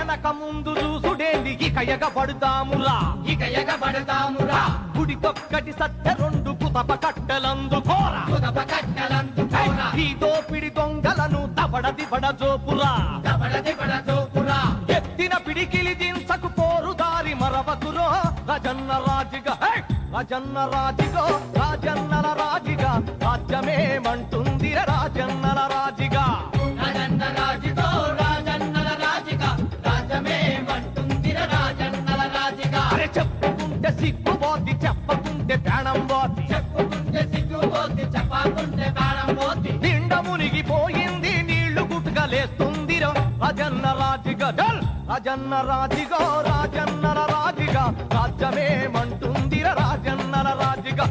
ఎనక ముందు చూసుడేంది ఇక ఎగబడతామురా గుడికొక్కటి సత్య రెండు కుతప కట్టెలందుకోరా ఈ దోపిడి దొంగలను దబడ దిబడ జోపురా ఎత్తిన పిడికిలి దించకు పోరు దారి మరవకురో రాజన్న రాజుగా రాజన్నల రాజుగా రాజ్యమేమంటుంది రాజన్నల రాజుగా అరే చెప్పుకుంటే సిగ్గుబోద్ది చెప్పకుంటే ప్రాణం పోద్ది నిండ మునిగిపోయింది నీళ్లు గుట్టుగా లేస్తుందిరో రాజన్న రాజుగా రాజన్నల రాజుగా రాజ్యమేమంటుందిర రాజన్నల రాజుగా